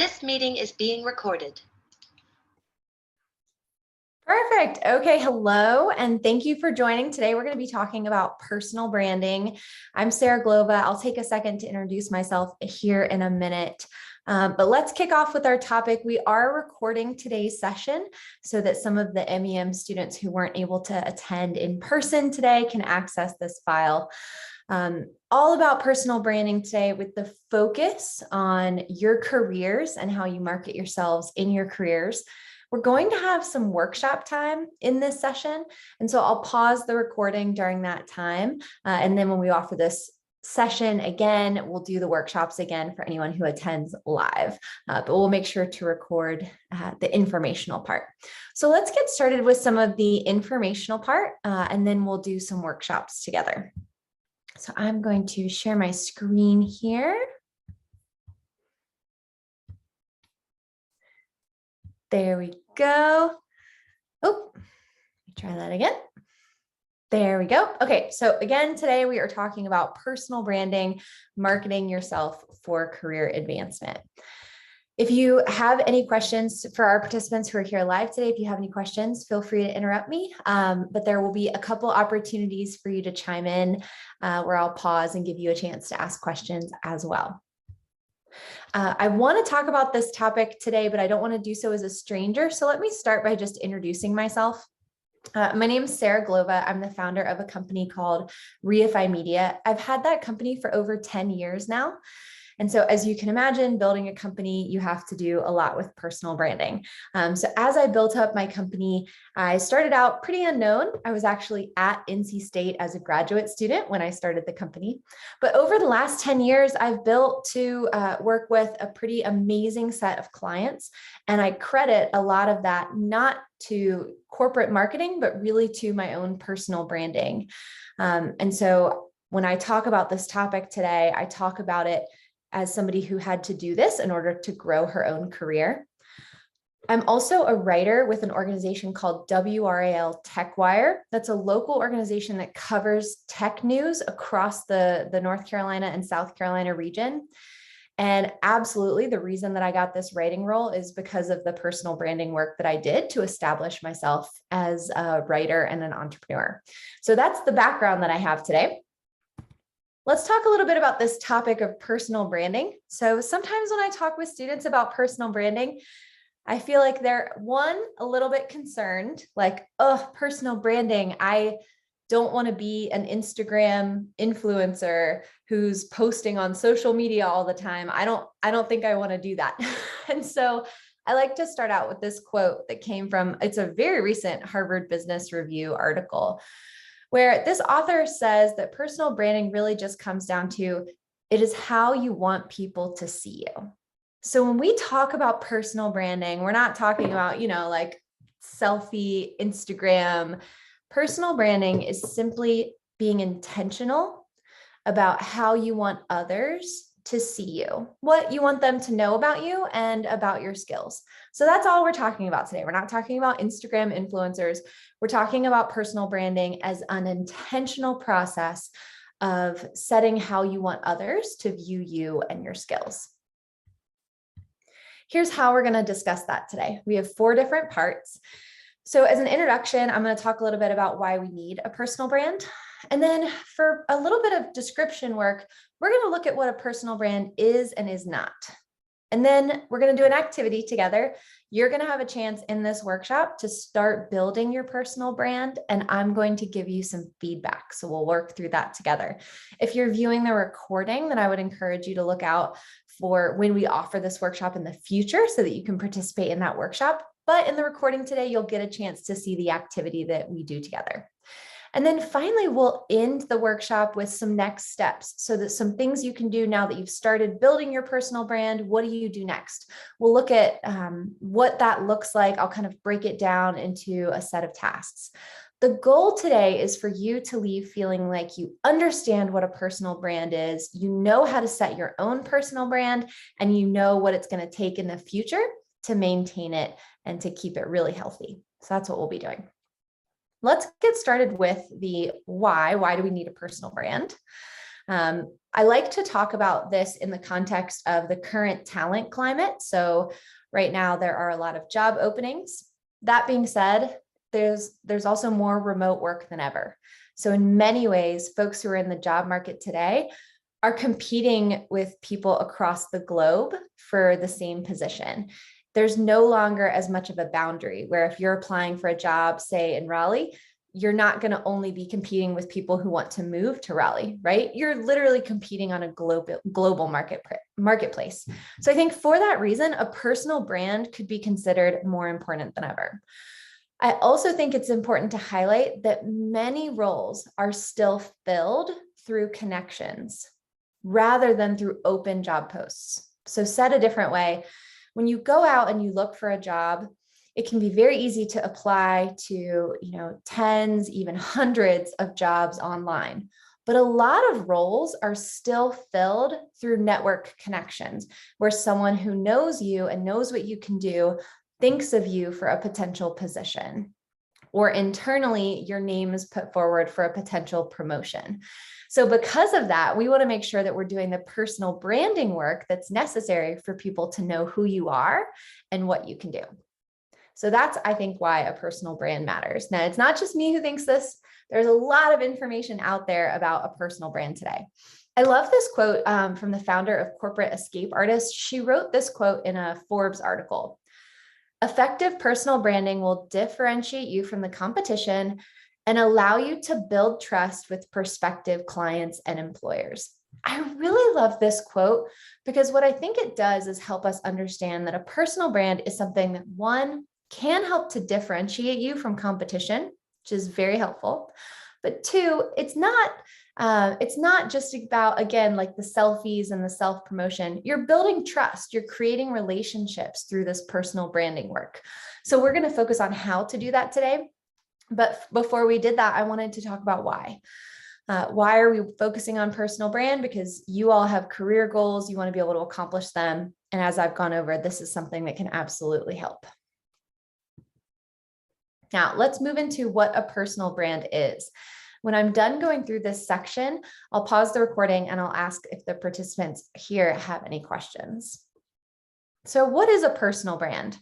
This meeting is being recorded. Perfect. Okay. Hello, and thank you for joining. Today, we're going to be talking about personal branding. I'm Sarah Glova. I'll take a second to introduce myself here in a minute. But let's kick off with our topic. We are recording today's session so that some of the MEM students who weren't able to attend in person today can access this file. All about personal branding today with the focus on your careers and how you market yourselves in your careers. We're going to have some workshop time in this session. And so I'll pause the recording during that time. And then when we offer this session again, we'll do the workshops again for anyone who attends live, but we'll make sure to record the informational part. So let's get started with some of the informational part, and then we'll do some workshops together. So I'm going to share my screen here. There we go. Oh, let me try that again. There we go. Okay, so again, today we are talking about personal branding, marketing yourself for career advancement. If you have any questions for our participants who are here live today, if you have any questions, feel free to interrupt me. But there will be a couple opportunities for you to chime in where I'll pause and give you a chance to ask questions as well. I want to talk about this topic today, but I don't want to do so as a stranger. So let me start by just introducing myself. My name is Sarah Glova. I'm the founder of a company called Reify Media. I've had that company for over 10 years now. And so as you can imagine, building a company, you have to do a lot with personal branding. So as I built up my company, I started out pretty unknown. I was actually at NC State as a graduate student when I started the company. But over the last 10 years, I've built to work with a pretty amazing set of clients. And I credit a lot of that not to corporate marketing, but really to my own personal branding. And so when I talk about this topic today, I talk about it as somebody who had to do this in order to grow her own career. I'm also a writer with an organization called WRAL TechWire. That's a local organization that covers tech news across the North Carolina and South Carolina region. And absolutely, the reason that I got this writing role is because of the personal branding work that I did to establish myself as a writer and an entrepreneur. So that's the background that I have today. Let's talk a little bit about this topic of personal branding. So sometimes when I talk with students about personal branding, I feel like they're a little bit concerned, like, oh, personal branding. I don't want to be an Instagram influencer who's posting on social media all the time. I don't think I want to do that. And so I like to start out with this quote that came from, it's a very recent Harvard Business Review article, where this author says that personal branding really just comes down to, it is how you want people to see you. So when we talk about personal branding, we're not talking about, like selfie, Instagram. Personal branding is simply being intentional about how you want others to see you, what you want them to know about you and about your skills. So that's all we're talking about today. We're not talking about Instagram influencers. We're talking about personal branding as an intentional process of setting how you want others to view you and your skills. Here's how we're going to discuss that today. We have 4 different parts. So as an introduction, I'm going to talk a little bit about why we need a personal brand. And then for a little bit of description work, we're going to look at what a personal brand is and is not. And then we're going to do an activity together. You're going to have a chance in this workshop to start building your personal brand, and I'm going to give you some feedback. So we'll work through that together. If you're viewing the recording, then I would encourage you to look out for when we offer this workshop in the future so that you can participate in that workshop. But in the recording today, you'll get a chance to see the activity that we do together. And then finally, we'll end the workshop with some next steps so that some things you can do now that you've started building your personal brand. What do you do next? We'll look at what that looks like. I'll kind of break it down into a set of tasks. The goal today is for you to leave feeling like you understand what a personal brand is, you know how to set your own personal brand, and you know what it's going to take in the future to maintain it and to keep it really healthy. So that's what we'll be doing. Let's get started with the why. Why do we need a personal brand? I like to talk about this in the context of the current talent climate. So right now there are a lot of job openings. That being said, there's also more remote work than ever. So in many ways, folks who are in the job market today are competing with people across the globe for the same position. There's no longer as much of a boundary where if you're applying for a job, say in Raleigh, you're not going to only be competing with people who want to move to Raleigh, right? You're literally competing on a global marketplace. So I think for that reason, a personal brand could be considered more important than ever. I also think it's important to highlight that many roles are still filled through connections rather than through open job posts. So said a different way, when you go out and you look for a job, it can be very easy to apply to, tens, even hundreds of jobs online. But a lot of roles are still filled through network connections, where someone who knows you and knows what you can do thinks of you for a potential position. Or internally, your name is put forward for a potential promotion. So because of that, we want to make sure that we're doing the personal branding work that's necessary for people to know who you are and what you can do. So that's, I think, why a personal brand matters. Now, it's not just me who thinks this. There's a lot of information out there about a personal brand today. I love this quote from the founder of Corporate Escape Artists. She wrote this quote in a Forbes article. Effective personal branding will differentiate you from the competition and allow you to build trust with prospective clients and employers. I really love this quote because what I think it does is help us understand that a personal brand is something that, one, can help to differentiate you from competition, which is very helpful. But two, it's not just about, again, like the selfies and the self-promotion. You're building trust. You're creating relationships through this personal branding work. So we're going to focus on how to do that today. But before we did that, I wanted to talk about why. Why are we focusing on personal brand? Because you all have career goals. You want to be able to accomplish them. And as I've gone over, this is something that can absolutely help. Now, let's move into what a personal brand is. When I'm done going through this section, I'll pause the recording and I'll ask if the participants here have any questions. So what is a personal brand?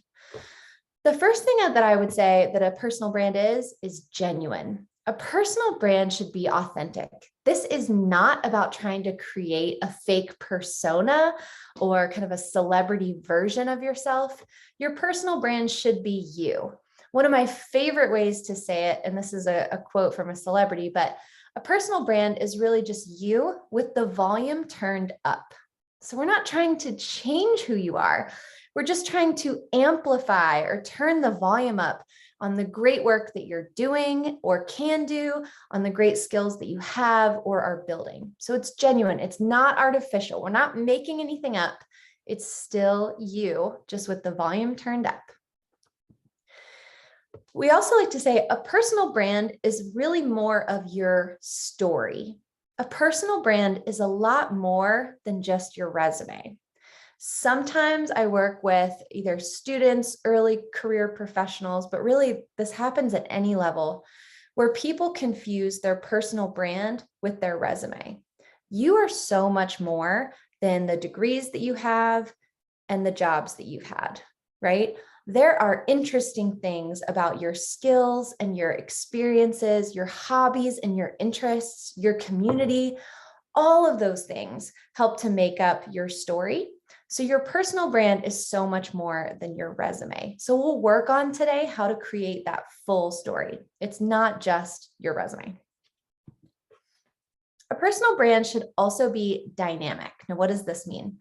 The first thing that I would say that a personal brand is genuine. A personal brand should be authentic. This is not about trying to create a fake persona or kind of a celebrity version of yourself. Your personal brand should be you. One of my favorite ways to say it, and this is a quote from a celebrity, but a personal brand is really just you with the volume turned up. So we're not trying to change who you are. We're just trying to amplify or turn the volume up on the great work that you're doing or can do, on the great skills that you have or are building. So it's genuine. It's not artificial. We're not making anything up. It's still you, just with the volume turned up. We also like to say a personal brand is really more of your story. A personal brand is a lot more than just your resume. Sometimes I work with either students, early career professionals, but really this happens at any level where people confuse their personal brand with their resume. You are so much more than the degrees that you have and the jobs that you've had, right? There are interesting things about your skills and your experiences, your hobbies and your interests, your community. All of those things help to make up your story. So your personal brand is so much more than your resume. So we'll work on today how to create that full story. It's not just your resume. A personal brand should also be dynamic. Now, what does this mean?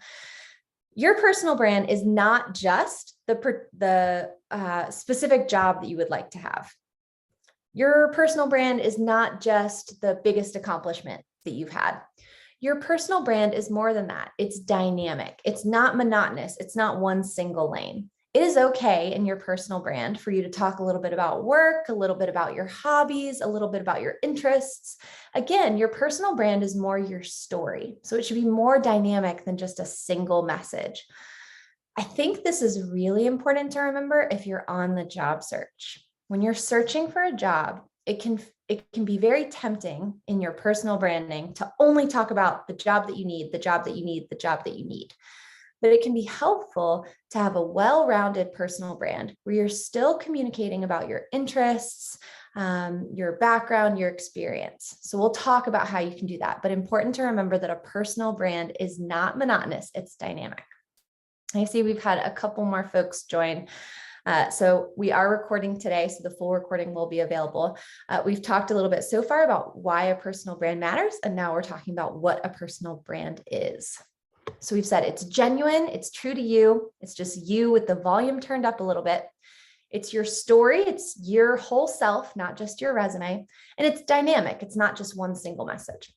Your personal brand is not just the specific job that you would like to have. Your personal brand is not just the biggest accomplishment that you've had. Your personal brand is more than that. It's dynamic. It's not monotonous. It's not one single lane. It is okay in your personal brand for you to talk a little bit about work, a little bit about your hobbies, a little bit about your interests. Again, your personal brand is more your story. So it should be more dynamic than just a single message. I think this is really important to remember if you're on the job search. When you're searching for a job, it can it can be very tempting in your personal branding to only talk about the job that you need, the job that you need, the job that you need. But it can be helpful to have a well-rounded personal brand where you're still communicating about your interests, your background, your experience. So we'll talk about how you can do that. But important to remember that a personal brand is not monotonous, it's dynamic. I see we've had a couple more folks join. So we are recording today, so the full recording will be available. We've talked a little bit so far about why a personal brand matters, and now we're talking about what a personal brand is. So we've said it's genuine, it's true to you, it's just you with the volume turned up a little bit. It's your story, it's your whole self, not just your resume, and it's dynamic, it's not just one single message.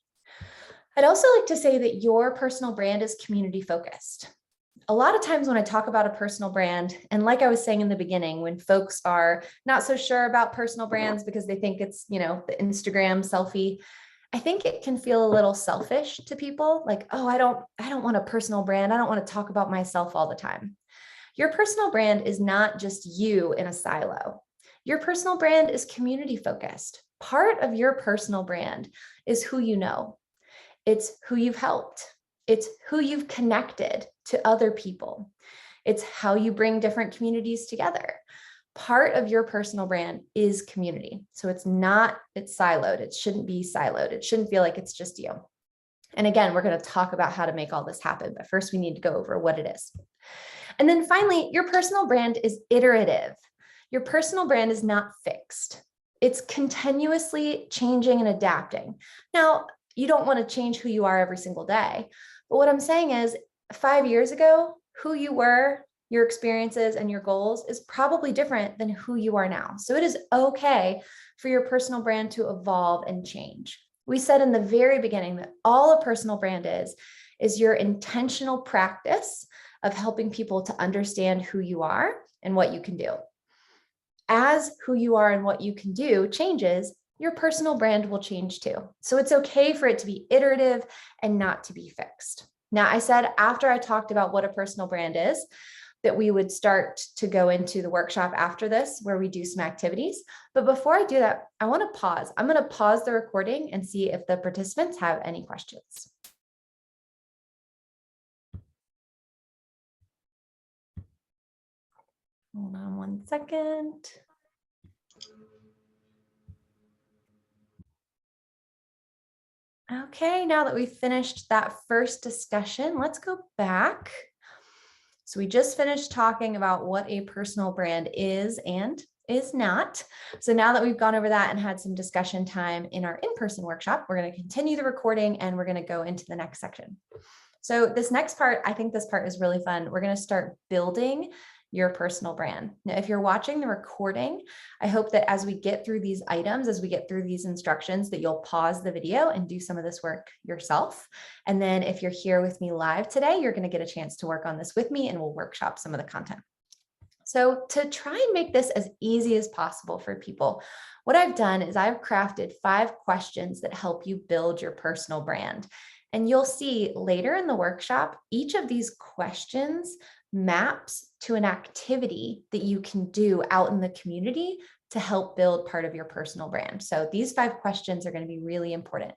I'd also like to say that your personal brand is community focused. A lot of times when I talk about a personal brand, and like I was saying in the beginning, when folks are not so sure about personal brands because they think it's, the Instagram selfie, I think it can feel a little selfish to people. Like, oh, I don't want a personal brand. I don't want to talk about myself all the time. Your personal brand is not just you in a silo. Your personal brand is community focused. Part of your personal brand is who you know. It's who you've helped. It's who you've connected to other people. It's how you bring different communities together. Part of your personal brand is community. So it's siloed. It shouldn't be siloed. It shouldn't feel like it's just you. And again, we're going to talk about how to make all this happen, but first we need to go over what it is. And then finally, your personal brand is iterative. Your personal brand is not fixed. It's continuously changing and adapting. Now, you don't want to change who you are every single day. But what I'm saying is 5 years ago, who you were, your experiences and your goals is probably different than who you are now. So it is okay for your personal brand to evolve and change. We said in the very beginning that all a personal brand is your intentional practice of helping people to understand who you are and what you can do. As who you are and what you can do changes, your personal brand will change too. So it's okay for it to be iterative and not to be fixed. Now, I said after I talked about what a personal brand is, that we would start to go into the workshop after this, where we do some activities. But before I do that, I want to pause. I'm going to pause the recording and see if the participants have any questions. Hold on one second. Okay, now that we've finished that first discussion, let's go back. So we just finished talking about what a personal brand is and is not. So now that we've gone over that and had some discussion time in our in-person workshop, we're going to continue the recording and we're going to go into the next section. So this next part, I think this part is really fun. We're going to start building your personal brand. Now, if you're watching the recording, I hope that as we get through these items, as we get through these instructions, that you'll pause the video and do some of this work yourself. And then if you're here with me live today, you're going to get a chance to work on this with me and we'll workshop some of the content. So to try and make this as easy as possible for people, what I've done is I've crafted 5 questions that help you build your personal brand. And you'll see later in the workshop, each of these questions maps to an activity that you can do out in the community to help build part of your personal brand. So these 5 questions are going to be really important.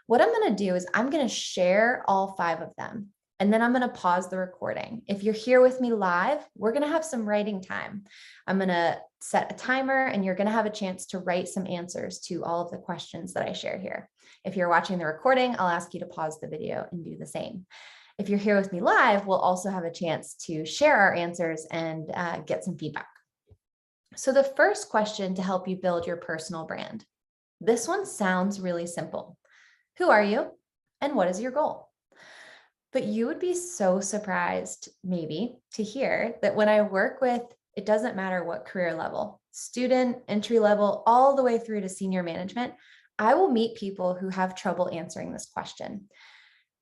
What I'm going to do is I'm going to share all 5 of them, and then I'm going to pause the recording. If you're here with me live, we're going to have some writing time. I'm going to set a timer and you're going to have a chance to write some answers to all of the questions that I share here. If you're watching the recording, I'll ask you to pause the video and do the same. If you're here with me live, we'll also have a chance to share our answers and get some feedback. So the first question to help you build your personal brand. This one sounds really simple. Who are you and what is your goal? But you would be so surprised maybe to hear that when I work with, it doesn't matter what career level, student, entry level, all the way through to senior management, I will meet people who have trouble answering this question.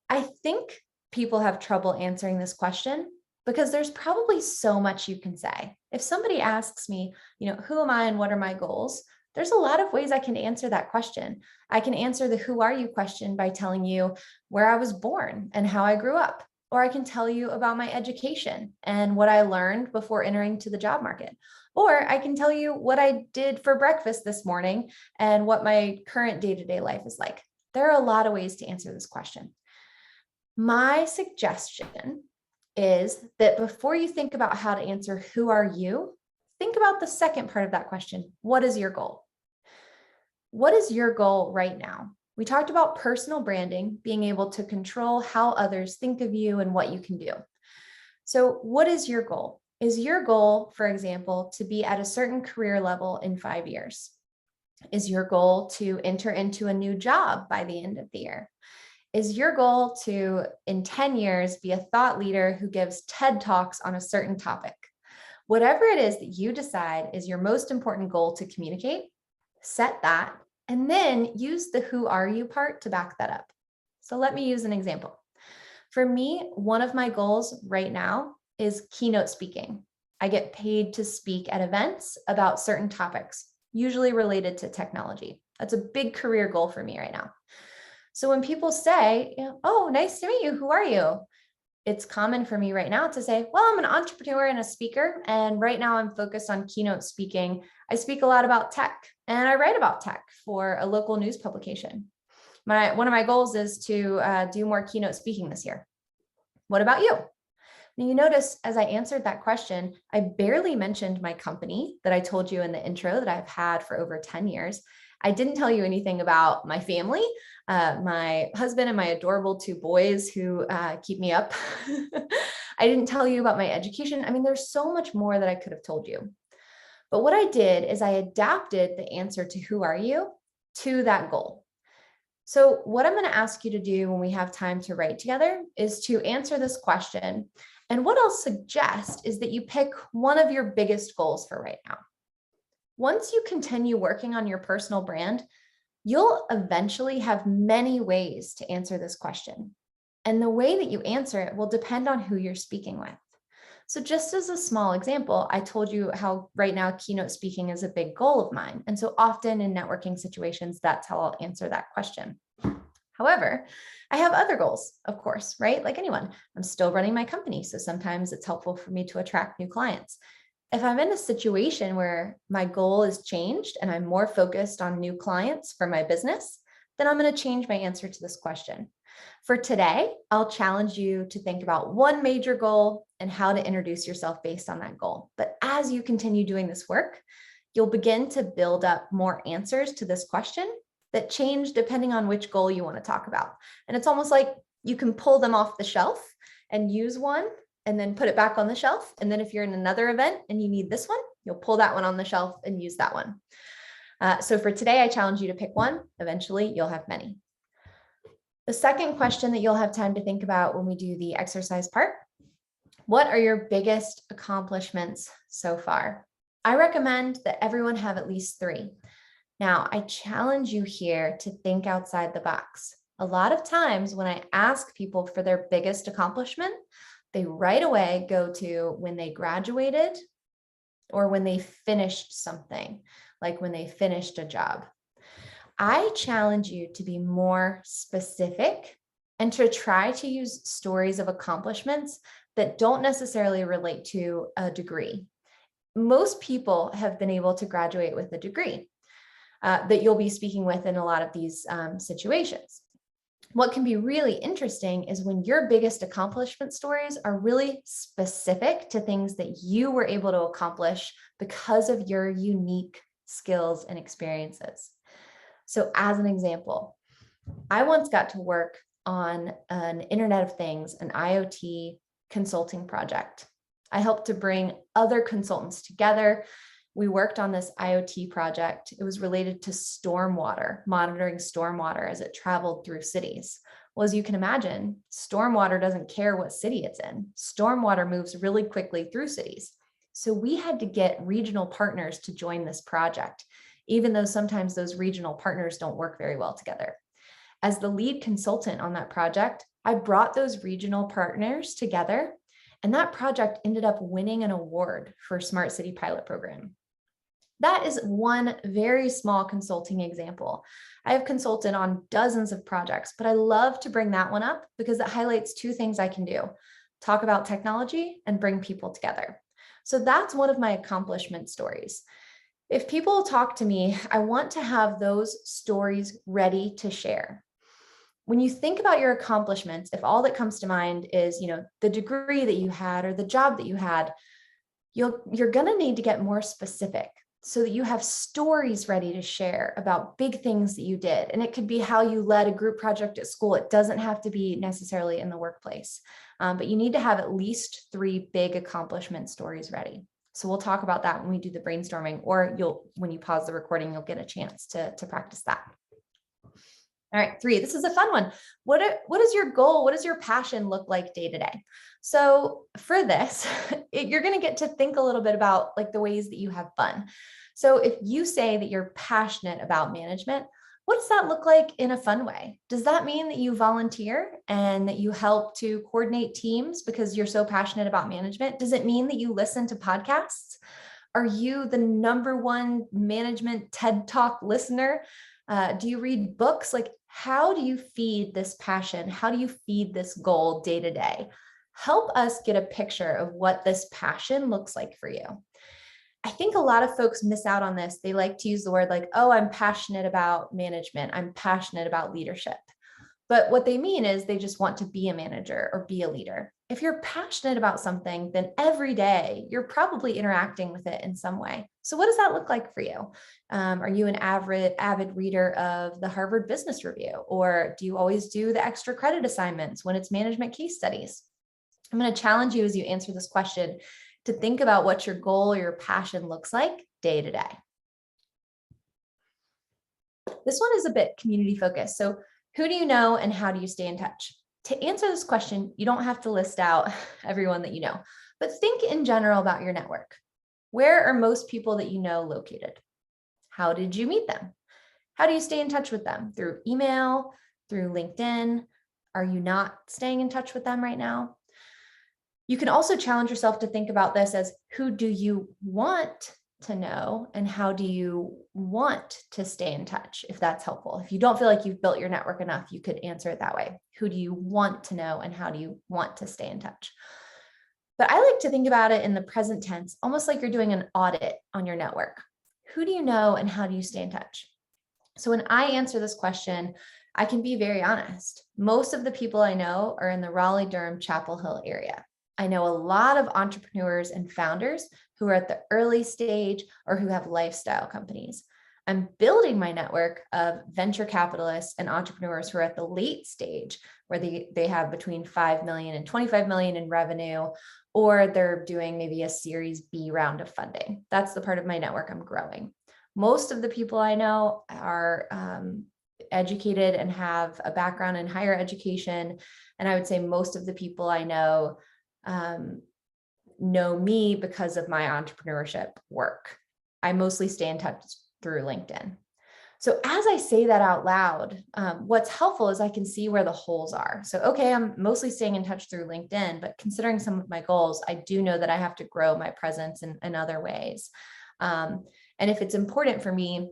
I think people have trouble answering this question because there's probably so much you can say. If somebody asks me, who am I and what are my goals? There's a lot of ways I can answer that question. I can answer the who are you question by telling you where I was born and how I grew up. Or I can tell you about my education and what I learned before entering to the job market. Or I can tell you what I did for breakfast this morning and what my current day-to-day life is like. There are a lot of ways to answer this question. My suggestion is that before you think about how to answer, who are you? Think about the second part of that question. What is your goal? What is your goal right now? We talked about personal branding, being able to control how others think of you and what you can do. So, what is your goal? Is your goal, for example, to be at a certain career level in 5 years? Is your goal to enter into a new job by the end of the year? Is your goal to, in 10 years, be a thought leader who gives TED Talks on a certain topic? Whatever it is that you decide is your most important goal to communicate, set that, and then use the who are you part to back that up. So let me use an example. For me, one of my goals right now is keynote speaking. I get paid to speak at events about certain topics, usually related to technology. That's a big career goal for me right now. So when people say, oh, nice to meet you, who are you? It's common for me right now to say, well, I'm an entrepreneur and a speaker, and right now I'm focused on keynote speaking. I speak a lot about tech, and I write about tech for a local news publication. One of my goals is to do more keynote speaking this year. What about you? Now, you notice as I answered that question, I barely mentioned my company that I told you in the intro that I've had for over 10 years. I didn't tell you anything about my family, my husband and my adorable 2 boys who keep me up. I didn't tell you about my education. I mean, there's so much more that I could have told you. But what I did is I adapted the answer to who are you to that goal. So what I'm going to ask you to do when we have time to write together is to answer this question. And what I'll suggest is that you pick one of your biggest goals for right now. Once you continue working on your personal brand, you'll eventually have many ways to answer this question. And the way that you answer it will depend on who you're speaking with. So just as a small example, I told you how right now keynote speaking is a big goal of mine. And so often in networking situations, that's how I'll answer that question. However, I have other goals, of course, right? Like anyone, I'm still running my company. So sometimes it's helpful for me to attract new clients. If I'm in a situation where my goal is changed and I'm more focused on new clients for my business, then I'm going to change my answer to this question. For today, I'll challenge you to think about one major goal and how to introduce yourself based on that goal. But as you continue doing this work, you'll begin to build up more answers to this question that change depending on which goal you want to talk about. And it's almost like you can pull them off the shelf and use one and then put it back on the shelf. And then if you're in another event and you need this one, you'll pull that one on the shelf and use that one. So for today, I challenge you to pick one. Eventually, you'll have many. The second question that you'll have time to think about when we do the exercise part, what are your biggest accomplishments so far? I recommend that everyone have at least 3. Now, I challenge you here to think outside the box. A lot of times when I ask people for their biggest accomplishment, they right away go to when they graduated or when they finished something, like when they finished a job. I challenge you to be more specific and to try to use stories of accomplishments that don't necessarily relate to a degree. Most people have been able to graduate with a degree that you'll be speaking with in a lot of these situations. What can be really interesting is when your biggest accomplishment stories are really specific to things that you were able to accomplish because of your unique skills and experiences. So as an example, I once got to work on an Internet of Things, an IoT consulting project. I helped to bring other consultants together. We worked on this IoT project. It was related to stormwater, monitoring stormwater as it traveled through cities. Well, as you can imagine, stormwater doesn't care what city it's in. Stormwater moves really quickly through cities. So we had to get regional partners to join this project, even though sometimes those regional partners don't work very well together. As the lead consultant on that project, I brought those regional partners together, and that project ended up winning an award for Smart City Pilot Program. That is one very small consulting example. I have consulted on dozens of projects, but I love to bring that one up because it highlights 2 things I can do: talk about technology and bring people together. So that's one of my accomplishment stories. If people talk to me, I want to have those stories ready to share. When you think about your accomplishments, if all that comes to mind is, the degree that you had or the job that you had, you're going to need to get more specific so that you have stories ready to share about big things that you did. And it could be how you led a group project at school. It doesn't have to be necessarily in the workplace, but you need to have at least 3 big accomplishment stories ready. So we'll talk about that when we do the brainstorming, or when you pause the recording, you'll get a chance to practice that. All right, 3, this is a fun one. What is your goal? What does your passion look like day to day? So for this, you're going to get to think a little bit about like the ways that you have fun. So if you say that you're passionate about management, what does that look like in a fun way? Does that mean that you volunteer and that you help to coordinate teams because you're so passionate about management? Does it mean that you listen to podcasts? Are you the #1 management TED Talk listener? Do you read books? Like, how do you feed this passion? How do you feed this goal day to day? Help us get a picture of what this passion looks like for you. I think a lot of folks miss out on this. They like to use the word like, oh, I'm passionate about management. I'm passionate about leadership. But what they mean is they just want to be a manager or be a leader. If you're passionate about something, then every day you're probably interacting with it in some way. So what does that look like for you? Are you an avid reader of the Harvard Business Review? Or do you always do the extra credit assignments when it's management case studies? I'm going to challenge you as you answer this question to think about what your goal or your passion looks like day to day. This one is a bit community focused. So who do you know and how do you stay in touch? To answer this question, you don't have to list out everyone that you know, but think in general about your network. Where are most people that you know located? How did you meet them? How do you stay in touch with them? Through email, through LinkedIn? Are you not staying in touch with them right now? You can also challenge yourself to think about this as who do you want to know and how do you want to stay in touch, if that's helpful. If you don't feel like you've built your network enough, you could answer it that way. Who do you want to know and how do you want to stay in touch? But I like to think about it in the present tense, almost like you're doing an audit on your network. Who do you know and how do you stay in touch? So when I answer this question, I can be very honest. Most of the people I know are in the Raleigh-Durham, Chapel Hill area. I know a lot of entrepreneurs and founders who are at the early stage or who have lifestyle companies. I'm building my network of venture capitalists and entrepreneurs who are at the late stage where they have between 5 million and 25 million in revenue, or they're doing maybe a Series B round of funding. That's the part of my network I'm growing. Most of the people I know are educated and have a background in higher education. And I would say most of the people I know me because of my entrepreneurship work. I mostly stay in touch through LinkedIn. So as I say that out loud, what's helpful is I can see where the holes are. So, okay, I'm mostly staying in touch through LinkedIn, but considering some of my goals, I do know that I have to grow my presence in other ways. And if it's important for me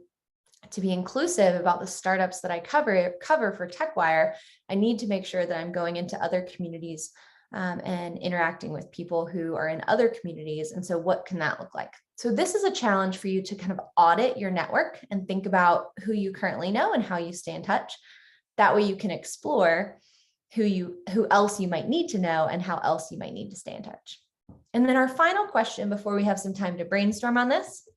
to be inclusive about the startups that I cover for TechWire, I need to make sure that I'm going into other communities and interacting with people who are in other communities. And so what can that look like? So this is a challenge for you to kind of audit your network and think about who you currently know and how you stay in touch. That way you can explore who else you might need to know and how else you might need to stay in touch. And then our final question before we have some time to brainstorm on this: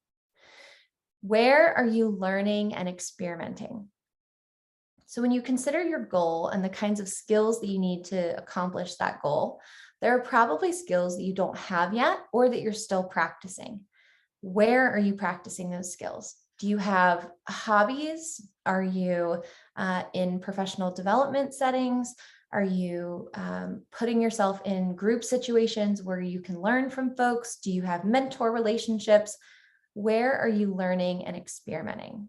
where are you learning and experimenting? So when you consider your goal and the kinds of skills that you need to accomplish that goal, there are probably skills that you don't have yet or that you're still practicing. Where are you practicing those skills? Do you have hobbies? Are you in professional development settings? Are you putting yourself in group situations where you can learn from folks? Do you have mentor relationships? Where are you learning and experimenting?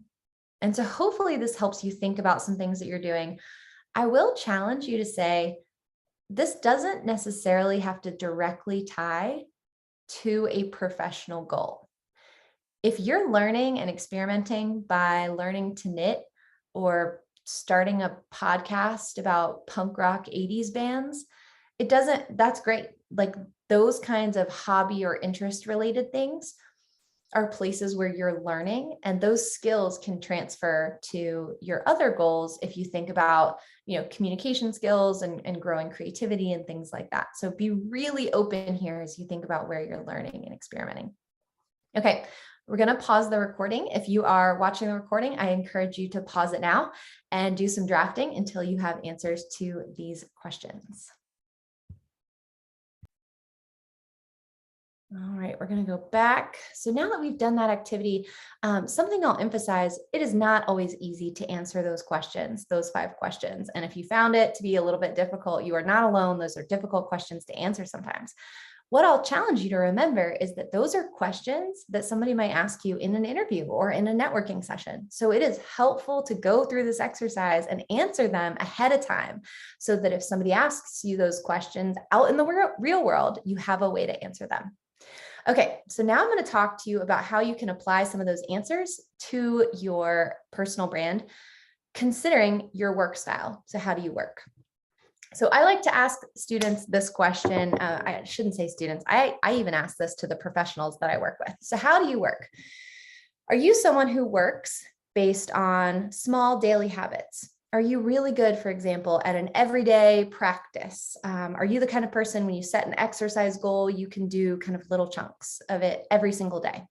And so hopefully this helps you think about some things that you're doing. I will challenge you to say, this doesn't necessarily have to directly tie to a professional goal. If you're learning and experimenting by learning to knit or starting a podcast about punk rock 80s bands, that's great. Like, those kinds of hobby or interest related things are places where you're learning, and those skills can transfer to your other goals if you think about, communication skills and growing creativity and things like that. So be really open here as you think about where you're learning and experimenting. Okay, we're going to pause the recording. If you are watching the recording, I encourage you to pause it now and do some drafting until you have answers to these questions. All right, we're going to go back. So now that we've done that activity, something I'll emphasize, it is not always easy to answer those questions, those 5 questions. And if you found it to be a little bit difficult, you are not alone. Those are difficult questions to answer sometimes. What I'll challenge you to remember is that those are questions that somebody might ask you in an interview or in a networking session. So it is helpful to go through this exercise and answer them ahead of time so that if somebody asks you those questions out in the real world, you have a way to answer them. Okay, so now I'm going to talk to you about how you can apply some of those answers to your personal brand, considering your work style. So how do you work? So I like to ask students this question. I shouldn't say students. I even ask this to the professionals that I work with. So how do you work? Are you someone who works based on small daily habits? Are you really good, for example, at an everyday practice? Are you the kind of person when you set an exercise goal, you can do kind of little chunks of it every single day?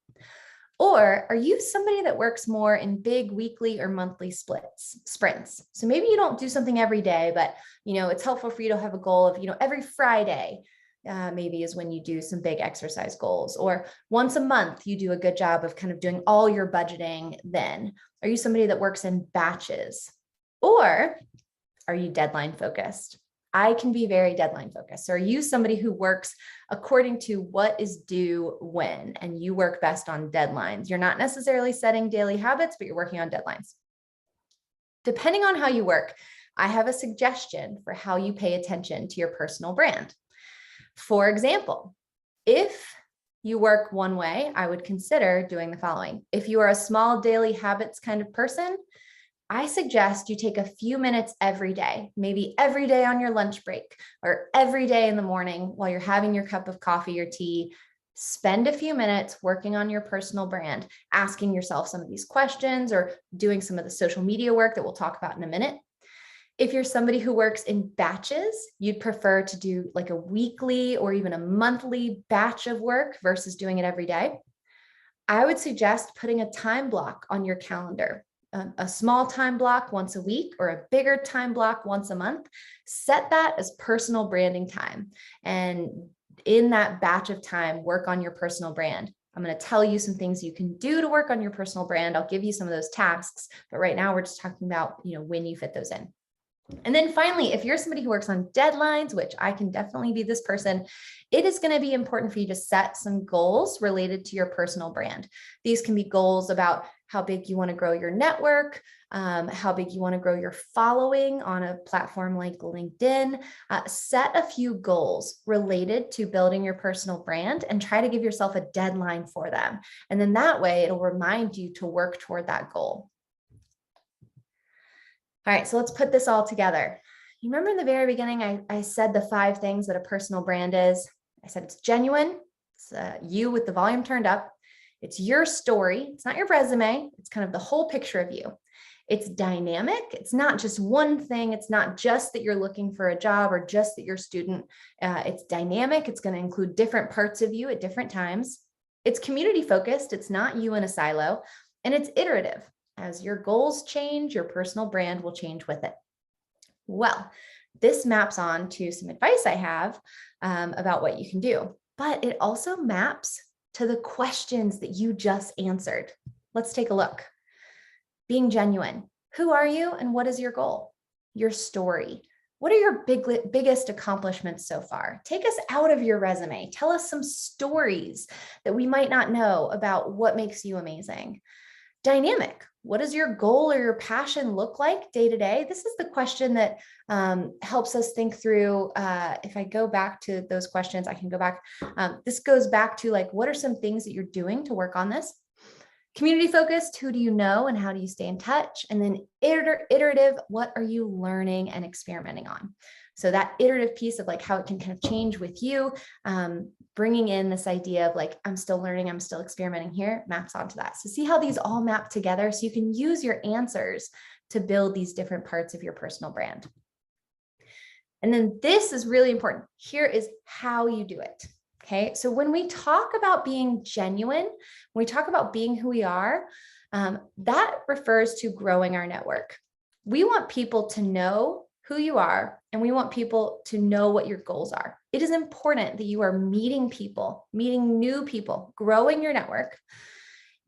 Or are you somebody that works more in big weekly or monthly sprints? So maybe you don't do something every day, but it's helpful for you to have a goal of, every Friday, maybe is when you do some big exercise goals, or once a month, you do a good job of kind of doing all your budgeting then. Are you somebody that works in batches? Or are you deadline focused? I can be very deadline focused. So are you somebody who works according to what is due when, and you work best on deadlines? You're not necessarily setting daily habits, but you're working on deadlines. Depending on how you work, I have a suggestion for how you pay attention to your personal brand. For example, if you work one way, I would consider doing the following. If you are a small daily habits kind of person, I suggest you take a few minutes every day, maybe every day on your lunch break or every day in the morning while you're having your cup of coffee or tea. Spend a few minutes working on your personal brand, asking yourself some of these questions or doing some of the social media work that we'll talk about in a minute. If you're somebody who works in batches, you'd prefer to do like a weekly or even a monthly batch of work versus doing it every day, I would suggest putting a time block on your calendar. A small time block once a week or a bigger time block once a month. Set that as personal branding time. And in that batch of time, work on your personal brand. I'm going to tell you some things you can do to work on your personal brand. I'll give you some of those tasks, but right now we're just talking about, when you fit those in. And then finally, if you're somebody who works on deadlines, which I can definitely be this person, it is going to be important for you to set some goals related to your personal brand. These can be goals about how big you want to grow your network, how big you want to grow your following on a platform like LinkedIn. Set a few goals related to building your personal brand and try to give yourself a deadline for them. And then that way it'll remind you to work toward that goal. All right, so let's put this all together. You remember in the very beginning, I said the 5 things that a personal brand is. I said it's genuine, it's you with the volume turned up, it's your story, it's not your resume, it's kind of the whole picture of you. It's dynamic, it's not just one thing, it's not just that you're looking for a job or just that you're a student. It's dynamic, it's going to include different parts of you at different times. It's community focused, it's not you in a silo, and it's iterative. As your goals change, your personal brand will change with it. Well, this maps on to some advice I have about what you can do, but it also maps to the questions that you just answered. Let's take a look. Being genuine. Who are you and what is your goal? Your story. What are your biggest accomplishments so far? Take us out of your resume. Tell us some stories that we might not know about what makes you amazing. Dynamic. What does your goal or your passion look like day to day? This is the question that helps us think through. If I go back to those questions, I can go back. This goes back to what are some things that you're doing to work on this? Community focused, who do you know and how do you stay in touch? And then iterative, what are you learning and experimenting on? So that iterative piece of like how it can kind of change with you, bringing in this idea of like, I'm still learning, I'm still experimenting here, maps onto that. So see how these all map together so you can use your answers to build these different parts of your personal brand. And then this is really important. Here is how you do it. Okay. So when we talk about being genuine, when we talk about being who we are, that refers to growing our network. We want people to know who you are, and we want people to know what your goals are. It is important that you are meeting people, meeting new people, growing your network,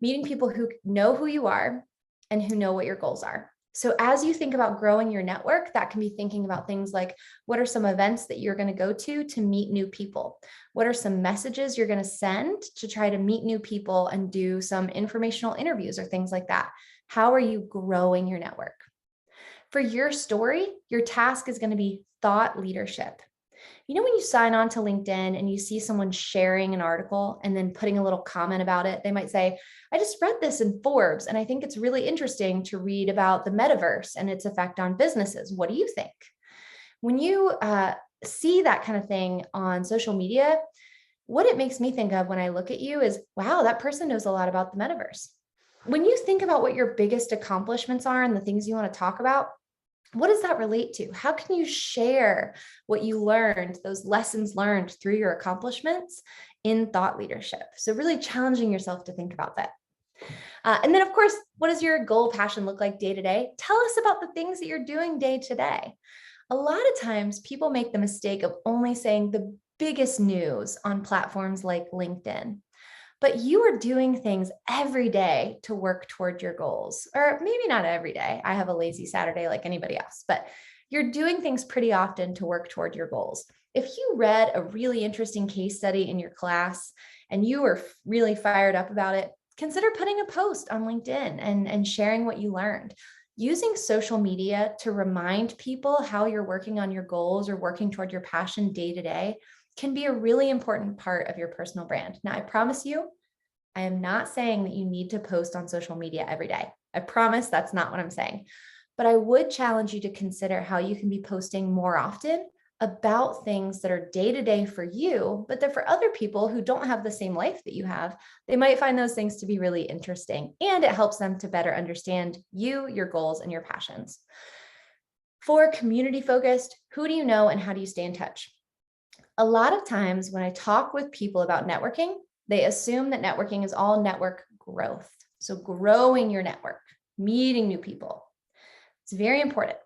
meeting people who know who you are and who know what your goals are. So as you think about growing your network, that can be thinking about things like, what are some events that you're going to go to meet new people? What are some messages you're going to send to try to meet new people and do some informational interviews or things like that? How are you growing your network? For your story, your task is going to be thought leadership. You know, when you sign on to LinkedIn and you see someone sharing an article and then putting a little comment about it, they might say, I just read this in Forbes, and I think it's really interesting to read about the metaverse and its effect on businesses. What do you think? When you see that kind of thing on social media, what it makes me think of when I look at you is, wow, that person knows a lot about the metaverse. When you think about what your biggest accomplishments are and the things you want to talk about, what does that relate to? How can you share what you learned, those lessons learned through your accomplishments in thought leadership? So really challenging yourself to think about that. And then of course, what does your goal passion look like day to day? Tell us about the things that you're doing day to day. A lot of times people make the mistake of only saying the biggest news on platforms like LinkedIn. But you are doing things every day to work toward your goals, or maybe not every day. I have a lazy Saturday like anybody else, but you're doing things pretty often to work toward your goals. If you read a really interesting case study in your class and you were really fired up about it, consider putting a post on LinkedIn and sharing what you learned. Using social media to remind people how you're working on your goals or working toward your passion day to day can be a really important part of your personal brand. Now, I promise you, I am not saying that you need to post on social media every day. I promise that's not what I'm saying. But I would challenge you to consider how you can be posting more often about things that are day to day for you, but that for other people who don't have the same life that you have, they might find those things to be really interesting. And it helps them to better understand you, your goals, and your passions. For community focused, who do you know and how do you stay in touch? A lot of times when I talk with people about networking, they assume that networking is all network growth. So growing your network, meeting new people. It's very important,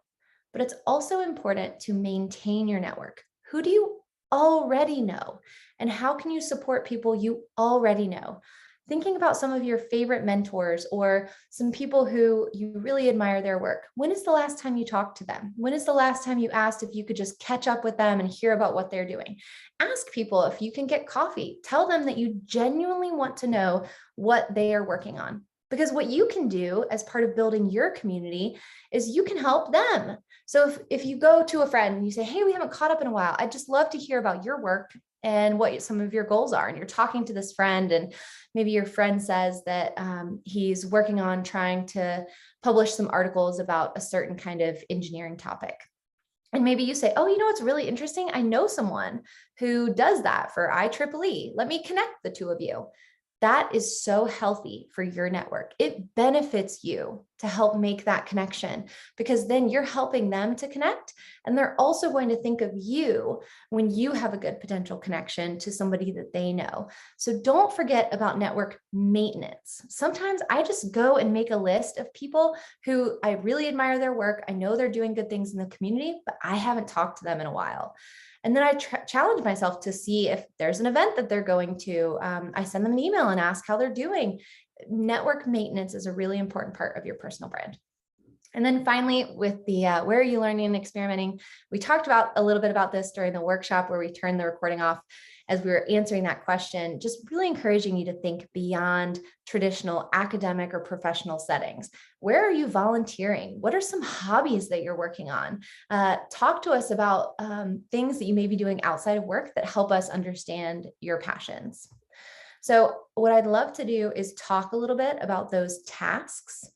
but it's also important to maintain your network. Who do you already know? And how can you support people you already know? Thinking about some of your favorite mentors or some people who you really admire their work. When is the last time you talked to them? When is the last time you asked if you could just catch up with them and hear about what they're doing? Ask people if you can get coffee. Tell them that you genuinely want to know what they are working on. Because what you can do as part of building your community is you can help them. So if you go to a friend and you say, hey, we haven't caught up in a while, I'd just love to hear about your work and what some of your goals are. And you're talking to this friend, and maybe your friend says that he's working on trying to publish some articles about a certain kind of engineering topic. And maybe you say, oh, you know, what's really interesting? I know someone who does that for IEEE. Let me connect the two of you. That is so healthy for your network. It benefits you to help make that connection because then you're helping them to connect. And they're also going to think of you when you have a good potential connection to somebody that they know. So don't forget about network maintenance. Sometimes I just go and make a list of people who I really admire their work. I know they're doing good things in the community, but I haven't talked to them in a while. And then I challenge myself to see if there's an event that they're going to. I send them an email and ask how they're doing. Network maintenance is a really important part of your personal brand. And then finally, with the where are you learning and experimenting? We talked about a little bit about this during the workshop where we turned the recording off as we were answering that question, just really encouraging you to think beyond traditional academic or professional settings. Where are you volunteering? What are some hobbies that you're working on? Talk to us about things that you may be doing outside of work that help us understand your passions. So what I'd love to do is talk a little bit about those tasks.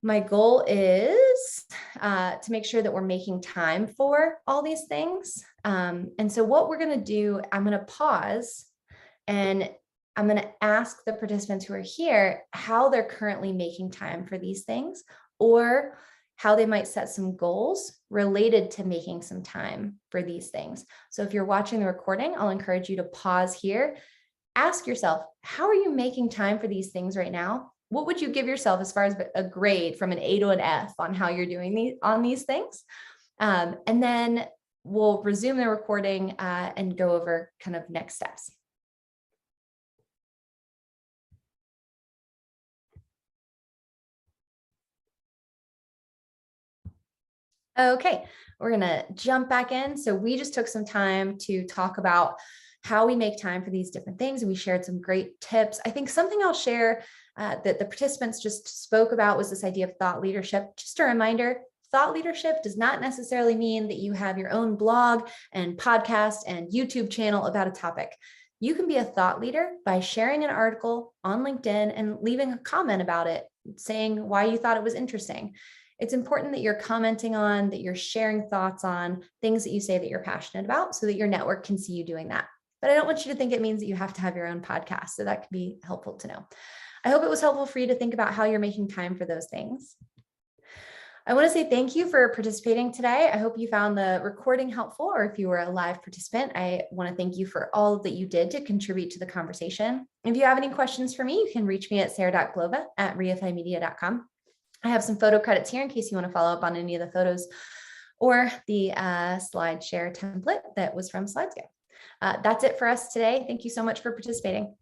My goal is to make sure that we're making time for all these things. And so what we're going to do, I'm going to pause and I'm going to ask the participants who are here how they're currently making time for these things, or how they might set some goals related to making some time for these things. So if you're watching the recording, I'll encourage you to pause here. Ask yourself, how are you making time for these things right now? What would you give yourself as far as a grade from an A to an F on how you're doing on these things? And then we'll resume the recording and go over kind of next steps. Okay, we're gonna jump back in. So we just took some time to talk about how we make time for these different things. And we shared some great tips. I think something I'll share that the participants just spoke about was this idea of thought leadership. Just a reminder, thought leadership does not necessarily mean that you have your own blog and podcast and YouTube channel about a topic. You can be a thought leader by sharing an article on LinkedIn and leaving a comment about it, saying why you thought it was interesting. It's important that you're commenting on, that you're sharing thoughts on things that you say that you're passionate about so that your network can see you doing that. But I don't want you to think it means that you have to have your own podcast. So that can be helpful to know. I hope it was helpful for you to think about how you're making time for those things. I want to say thank you for participating today. I hope you found the recording helpful, or if you were a live participant, I want to thank you for all that you did to contribute to the conversation. If you have any questions for me, you can reach me at sarah.glova@reifimedia.com. I have some photo credits here in case you want to follow up on any of the photos or the slide share template that was from SlideScape. That's it for us today. Thank you so much for participating.